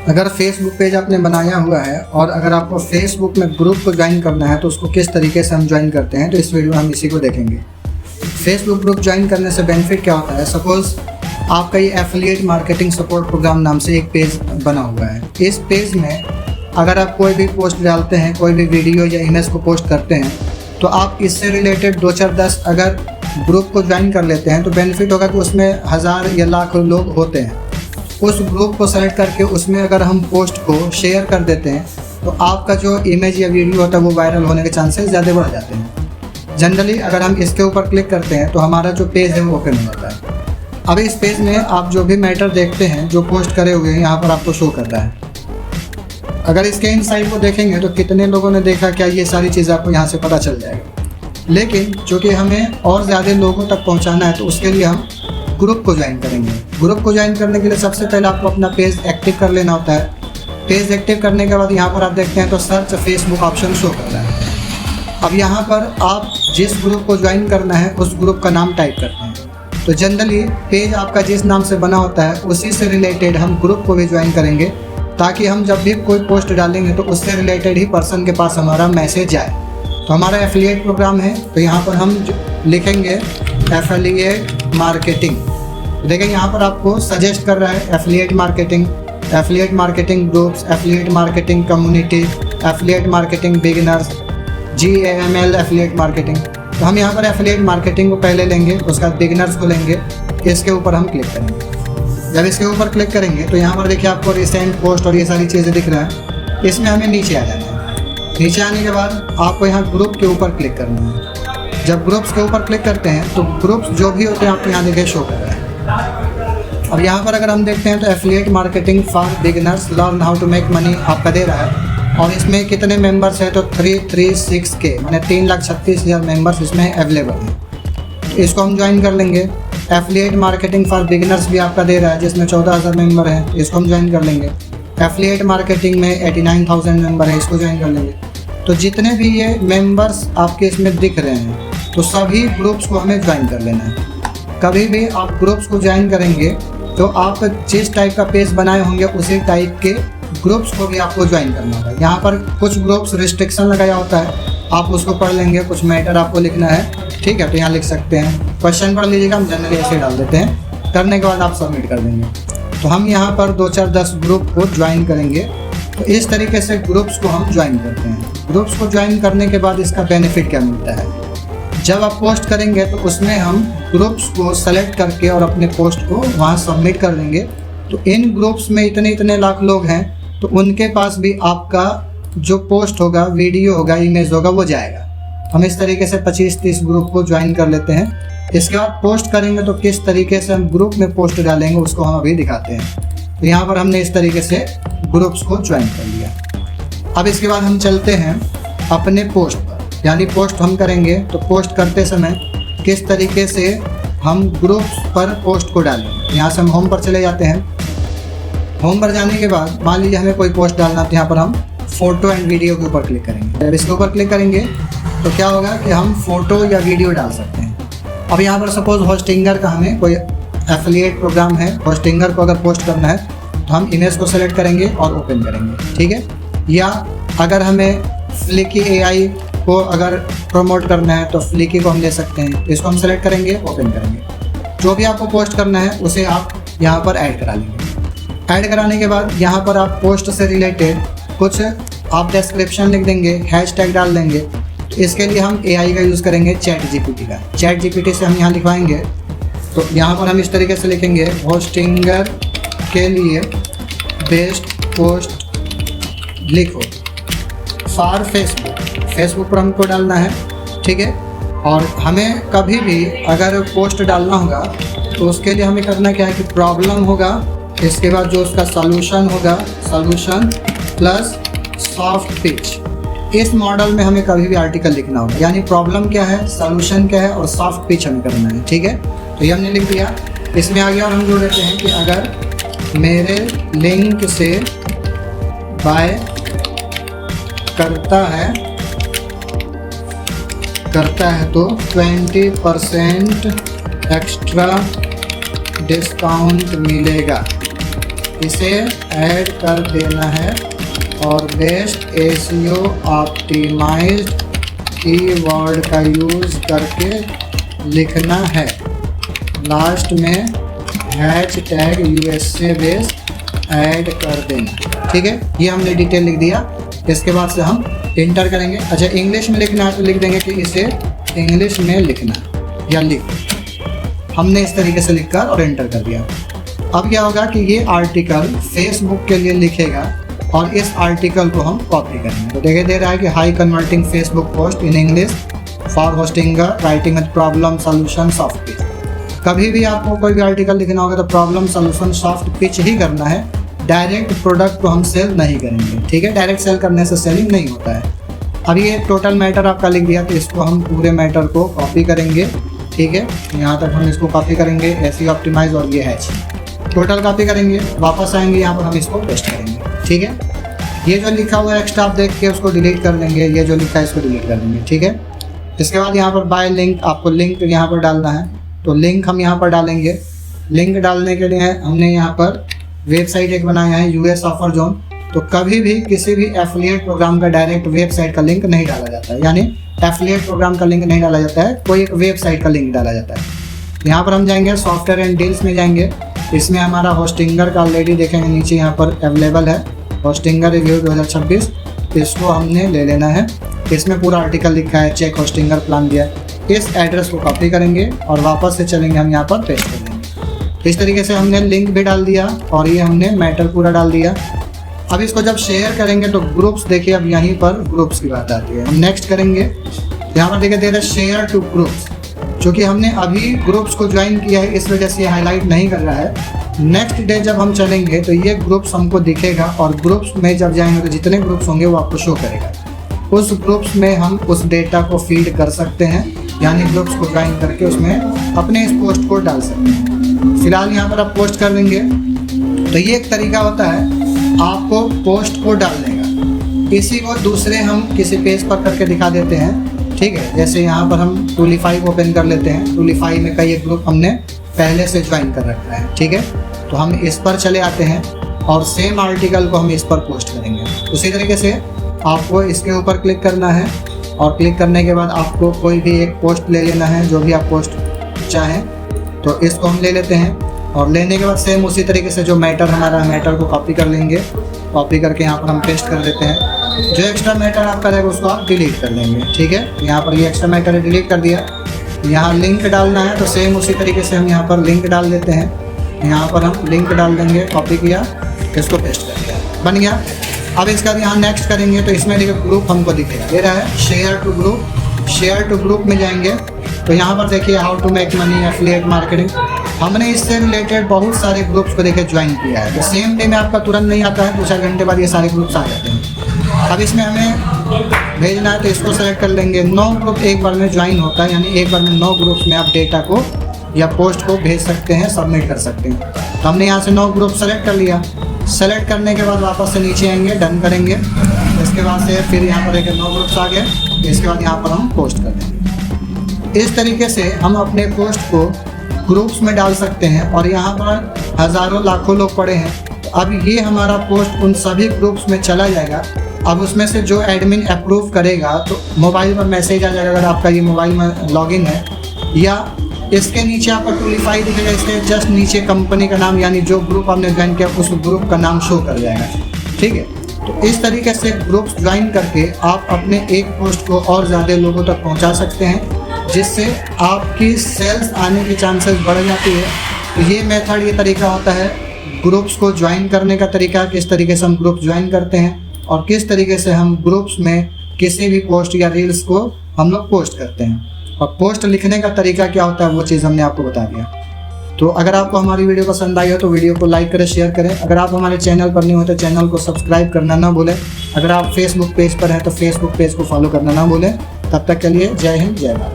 अगर Facebook page आपने बनाया हुआ है और अगर आपको फेसबुक में ग्रुप को ज्वाइन करना है तो उसको किस तरीके से हम ज्वाइन करते हैं, तो इस वीडियो में हम इसी को देखेंगे। फेसबुक ग्रुप ज्वाइन करने से बेनिफिट क्या होता है। सपोज़ आपका ये एफिलिएट मार्केटिंग सपोर्ट प्रोग्राम नाम से एक पेज बना हुआ है। इस पेज में अगर आप कोई भी पोस्ट डालते हैं, कोई भी वीडियो या इमेज को पोस्ट करते हैं, तो आप इससे रिलेटेड 2 4 10 अगर ग्रुप को ज्वाइन कर लेते हैं तो बेनिफिट होगा कि उसमें 1000 या लाख लोग होते हैं। उस ग्रुप को सेलेक्ट करके उसमें अगर हम पोस्ट को शेयर कर देते हैं तो आपका जो इमेज या वीडियो होता है वो वायरल होने के चांसेस ज़्यादा बढ़ जाते हैं। जनरली अगर हम इसके ऊपर क्लिक करते हैं तो हमारा जो पेज है वो ओपन हो जाता है। अब इस पेज में आप जो भी मैटर देखते हैं, जो पोस्ट करे हुए हैं, यहाँ पर आपको शो कर रहा है। अगर इसके इनसाइड को देखेंगे तो कितने लोगों ने देखा, क्या ये सारी चीज़ आपको यहाँ से पता चल जाएगा। लेकिन चूँकि हमें और ज़्यादा लोगों तक पहुँचाना है तो उसके लिए हम ग्रुप को ज्वाइन करेंगे। ग्रुप को ज्वाइन करने के लिए सबसे पहले आपको अपना पेज एक्टिव कर लेना होता है। पेज एक्टिव करने के बाद यहाँ पर आप देखते हैं तो सर्च फेसबुक ऑप्शन शो कर रहा है। अब यहाँ पर आप जिस ग्रुप को ज्वाइन करना है उस ग्रुप का नाम टाइप करते हैं। तो जनरली पेज आपका जिस नाम से बना होता है उसी से रिलेटेड हम ग्रुप को भी ज्वाइन करेंगे, ताकि हम जब भी कोई पोस्ट डालेंगे तो उससे रिलेटेड ही पर्सन के पास हमारा मैसेज जाए। तो हमारा एफिलिएट प्रोग्राम है, तो यहाँ पर हम लिखेंगे एफिलिएट मार्केटिंग। देखिए यहाँ पर आपको सजेस्ट कर रहा है affiliate marketing groups, affiliate marketing community, affiliate marketing beginners, GAML affiliate marketing. तो हम यहाँ पर एफिलिएट मार्केटिंग को पहले लेंगे, उसका बिगिनर्स को लेंगे, इसके ऊपर हम क्लिक करेंगे। जब इसके ऊपर क्लिक करेंगे तो यहाँ पर देखिए आपको रिसेंट पोस्ट और ये सारी चीज़ें दिख रहा है। इसमें हमें नीचे आ जाना है। नीचे आने के बाद आपको यहाँ ग्रुप के ऊपर क्लिक करना है। जब ग्रुप्स के ऊपर क्लिक करते हैं तो ग्रुप्स जो भी होते हैं आपको यहाँ देखिए शो कर रहा है। अब यहाँ पर अगर हम देखते हैं तो affiliate marketing for beginners learn how to make money आपका दे रहा है। और इसमें कितने मेंबर्स हैं तो 336K, मैंने 3,36,000 मेंबर्स इसमें अवेलेबल हैं। तो इसको हम ज्वाइन कर लेंगे। एफिलिएट मार्केटिंग फॉर बिगिनर्स भी आपका दे रहा है जिसमें 14,000 मेंबर हैं, इसको हम ज्वाइन कर लेंगे। एफिलिएट मार्केटिंग में 89,000 मेंबर है, इसको ज्वाइन कर लेंगे। तो जितने भी ये मेंबर्स आपके इसमें दिख रहे हैं तो सभी ग्रुप्स को हमें ज्वाइन कर लेना है। कभी भी आप ग्रुप्स को ज्वाइन करेंगे तो आप जिस टाइप का पेज बनाए होंगे उसी टाइप के ग्रुप्स को भी आपको ज्वाइन करना होगा। यहाँ पर कुछ ग्रुप्स रिस्ट्रिक्शन लगाया होता है, आप उसको पढ़ लेंगे। कुछ मैटर आपको लिखना है, ठीक है, तो यहाँ लिख सकते हैं। क्वेश्चन पढ़ लीजिएगा, हम जनरली ऐसे डाल देते हैं। करने के बाद आप सबमिट कर देंगे। तो हम यहाँ पर 2 4 10 ग्रुप को ज्वाइन करेंगे। तो इस तरीके से ग्रुप्स को हम ज्वाइन करते हैं। ग्रुप्स को ज्वाइन करने के बाद इसका बेनिफिट क्या मिलता है, जब आप पोस्ट करेंगे तो उसमें हम ग्रुप्स को सेलेक्ट करके और अपने पोस्ट को वहाँ सबमिट कर देंगे। तो इन ग्रुप्स में इतने लाख लोग हैं तो उनके पास भी आपका जो पोस्ट होगा, वीडियो होगा, इमेज होगा, वो जाएगा। हम इस तरीके से 25-30 ग्रुप को ज्वाइन कर लेते हैं। इसके बाद पोस्ट करेंगे तो किस तरीके से हम ग्रुप में पोस्ट डालेंगे उसको हम अभी दिखाते हैं। तो यहाँ पर हमने इस तरीके से ग्रुप्स को ज्वाइन कर लिया। अब इसके बाद हम चलते हैं अपने पोस्ट पर, यानी पोस्ट हम करेंगे तो पोस्ट करते समय किस तरीके से हम ग्रुप्स पर पोस्ट को डालेंगे। यहाँ से हम होम पर चले जाते हैं। होम पर जाने के बाद मान लीजिए हमें कोई पोस्ट डालना, तो यहाँ पर हम फ़ोटो एंड वीडियो के ऊपर क्लिक करेंगे। जब इसके ऊपर क्लिक करेंगे तो क्या होगा कि हम फ़ोटो या वीडियो डाल सकते हैं। अब यहाँ पर सपोज़ होस्टिंगर का हमें कोई एफिलिएट प्रोग्राम है, होस्टिंगर को अगर पोस्ट करना है तो हम इमेज को सेलेक्ट करेंगे और ओपन करेंगे, ठीक है। या अगर हमें फ्लिकी AI को अगर प्रमोट करना है तो फ्लिकी को हम ले सकते हैं। इसको हम सेलेक्ट करेंगे, ओपन करेंगे। जो भी आपको पोस्ट करना है उसे आप यहाँ पर ऐड करा लेंगे। ऐड कराने के बाद यहाँ पर आप पोस्ट से रिलेटेड कुछ आप डिस्क्रिप्शन लिख देंगे, हैशटैग डाल देंगे। तो इसके लिए हम AI का यूज़ करेंगे, ChatGPT का। ChatGPT से हम यहाँ लिखवाएंगे तो यहाँ पर हम इस तरीके से लिखेंगे होस्टिंगर के लिए बेस्ट पोस्ट लिखो फॉर फेसबुक पर हमको डालना है, ठीक है। और हमें कभी भी अगर पोस्ट डालना होगा तो उसके लिए हमें करना क्या है कि प्रॉब्लम होगा, इसके बाद जो उसका सॉल्यूशन होगा, सॉल्यूशन प्लस सॉफ्ट पिच। इस मॉडल में हमें कभी भी आर्टिकल लिखना होगा, यानी प्रॉब्लम क्या है, सॉल्यूशन क्या है और सॉफ्ट पिच हमें करना है, ठीक है। तो ये हमने लिख दिया। इसमें आगे और हम जोड़ देते हैं कि अगर मेरे लिंक से बाय करता है तो 20% एक्स्ट्रा डिस्काउंट मिलेगा। इसे ऐड कर देना है और बेस्ट एसईओ ऑप्टिमाइज्ड कीवर्ड का यूज़ करके लिखना है। लास्ट में हैशटैग USA बेस ऐड कर देना। ठीक है, ये हमने डिटेल लिख दिया। इसके बाद से हम इंटर करेंगे। अच्छा, इंग्लिश में लिखना है तो लिख देंगे कि इसे इंग्लिश में लिखना या लिख। हमने इस तरीके से लिखकर और एंटर कर दिया। अब क्या होगा कि ये आर्टिकल फेसबुक के लिए लिखेगा और इस आर्टिकल को हम कॉपी करेंगे। तो देखिए दे रहा है कि high converting Facebook post in English for hosting writing with problem solution soft pitch. कभी भी आपको कोई भी आर्टिकल लिखना होगा तो प्रॉब्लम सॉल्यूशन सॉफ्ट पिच ही करना है। डायरेक्ट प्रोडक्ट को हम सेल नहीं करेंगे। ठीक है, डायरेक्ट सेल करने से सेलिंग नहीं होता है। अब ये टोटल मैटर आपका लिख दिया, तो इसको हम पूरे मैटर को कॉपी करेंगे। ठीक है, यहाँ तक हम इसको कॉपी करेंगे, एसईओ ऑप्टिमाइज और ये है टोटल कॉपी करेंगे। वापस आएंगे, यहाँ पर हम इसको पेस्ट करेंगे। ठीक है, ये जो लिखा हुआ है एक्स्ट्रा आप देख के उसको डिलीट कर देंगे। ये जो लिखा है इसको डिलीट कर देंगे। ठीक है, इसके बाद यहाँ पर बाय लिंक, आपको लिंक यहाँ पर डालना है तो लिंक हम यहाँ पर डालेंगे। लिंक डालने के लिए हमने यहाँ पर वेबसाइट एक बनाया है US ऑफर जोन। तो कभी भी किसी भी एफिलिएट प्रोग्राम का डायरेक्ट वेबसाइट का लिंक नहीं डाला जाता है, यानी एफिलिएट प्रोग्राम का लिंक नहीं डाला जाता है, कोई एक वेबसाइट का लिंक डाला जाता है। यहाँ पर हम जाएंगे सॉफ्टवेयर एंड डील्स में जाएंगे। इसमें हमारा होस्टिंगर का ऑलरेडी देखेंगे नीचे यहाँ पर अवेलेबल है, होस्टिंगर रिव्यू 2026। इसको हमने ले लेना है। इसमें पूरा आर्टिकल लिखा है, चेक होस्टिंगर प्लान दिया है। इस एड्रेस को कॉपी करेंगे और वापस से चलेंगे, हम यहाँ पर पेस्ट कर देंगे। इस तरीके से हमने लिंक भी डाल दिया और ये हमने मैटर पूरा डाल दिया। अब इसको जब शेयर करेंगे तो ग्रुप्स, देखिए अब यहीं पर ग्रुप्स की बात आती है। हम नेक्स्ट करेंगे, यहाँ पर देखिए दे रहा है शेयर टू ग्रुप्स। क्योंकि हमने अभी ग्रुप्स को ज्वाइन किया है इस वजह से ये हाईलाइट नहीं कर रहा है। नेक्स्ट डे जब हम चलेंगे तो ये ग्रुप्स हमको दिखेगा और ग्रुप्स में जब जाएंगे तो जितने ग्रुप्स होंगे वो आपको शो करेगा। उस ग्रुप्स में हम उस डेटा को फीड कर सकते हैं, यानी ग्रुप्स को ज्वाइन करके उसमें अपने इस पोस्ट को डाल सकते हैं। फिलहाल यहाँ पर आप पोस्ट कर देंगे तो ये एक तरीका होता है आपको पोस्ट को डालने का। इसी को दूसरे हम किसी पेज पर करके दिखा देते हैं। ठीक है, जैसे यहाँ पर हम टूलीफाई ओपन कर लेते हैं। टूलीफाई में कई ग्रुप हमने पहले से ज्वाइन कर रखा है। ठीक है, तो हम इस पर चले आते हैं और सेम आर्टिकल को हम इस पर पोस्ट करेंगे। उसी तरीके से आपको इसके ऊपर क्लिक करना है और क्लिक करने के बाद आपको कोई भी एक पोस्ट ले लेना है, जो भी आप पोस्ट चाहें। तो इसको हम ले लेते हैं और लेने के बाद सेम उसी तरीके से जो मैटर हमारा मैटर को कॉपी कर लेंगे। कॉपी करके यहाँ पर हम पेस्ट कर देते हैं। जो एक्स्ट्रा मैटर आपका रहेगा उसको आप डिलीट कर देंगे। ठीक है, यहाँ पर ये एक्स्ट्रा मैटर डिलीट कर दिया। यहाँ लिंक डालना है तो सेम उसी तरीके से हम यहाँ पर लिंक डाल देते हैं। यहाँ पर हम लिंक डाल देंगे, कॉपी किया, इसको पेस्ट कर दिया, बन गया। अब इसके बाद यहाँ नेक्स्ट करेंगे तो इसमें देखिए ग्रुप हमको दिखेगा, दे रहा है share to group. Share to group में जाएंगे तो यहाँ पर देखिए how to make money affiliate marketing. हमने इससे रिलेटेड बहुत सारे ग्रुप्स को देखिए ज्वाइन किया है। तो सेम डे में आपका तुरंत नहीं आता है, 2-4 घंटे बाद ये सारे ग्रुप्स आ जाते हैं। अब इसमें हमें भेजना है तो इसको सेलेक्ट कर लेंगे। 9 ग्रुप एक बार में ज्वाइन होता है, यानी एक बार में 9 ग्रुप्स में आप डेटा को या पोस्ट को भेज सकते हैं, सबमिट कर सकते हैं। तो हमने यहाँ से 9 ग्रुप सेलेक्ट कर लिया। सेलेक्ट करने के बाद वापस से नीचे आएंगे, डन करेंगे। इसके बाद से फिर यहाँ पर एक 9 ग्रुप्स आ गए। इसके बाद यहाँ पर हम पोस्ट कर देंगे। इस तरीके से हम अपने पोस्ट को ग्रुप्स में डाल सकते हैं और यहाँ पर हज़ारों लाखों लोग पड़े हैं। तो अब ये हमारा पोस्ट उन सभी ग्रुप्स में चला जाएगा। अब उसमें से जो एडमिन अप्रूव करेगा तो मोबाइल पर मैसेज आ जाएगा, अगर आपका ये मोबाइल में लॉगिन है, या इसके नीचे आपको टूलीफाई दिखेगा, इसके जस्ट नीचे कंपनी का नाम, यानी जो ग्रुप आपने ज्वाइन किया उस ग्रुप का नाम शो कर जाएगा। ठीक है, तो इस तरीके से ग्रुप्स ज्वाइन करके आप अपने एक पोस्ट को और ज़्यादा लोगों तक पहुंचा सकते हैं, जिससे आपकी सेल्स आने की चांसेस बढ़ जाती है। तो ये मेथड, ये तरीका होता है ग्रुप्स को ज्वाइन करने का तरीका, किस तरीके से हम ग्रुप ज्वाइन करते हैं और किस तरीके से हम ग्रुप्स में किसी भी पोस्ट या रील्स को हम लोग पोस्ट करते हैं। और पोस्ट लिखने का तरीका क्या होता है वो चीज़ हमने आपको बता दिया। तो अगर आपको हमारी वीडियो पसंद आई हो तो वीडियो को लाइक करें, शेयर करें। अगर आप हमारे चैनल पर नहीं हो तो चैनल को सब्सक्राइब करना ना भूलें। अगर आप फेसबुक पेज पर हैं तो फेसबुक पेज को फॉलो करना ना भूलें। तब तक के लिए जय हिंद, जय भारत।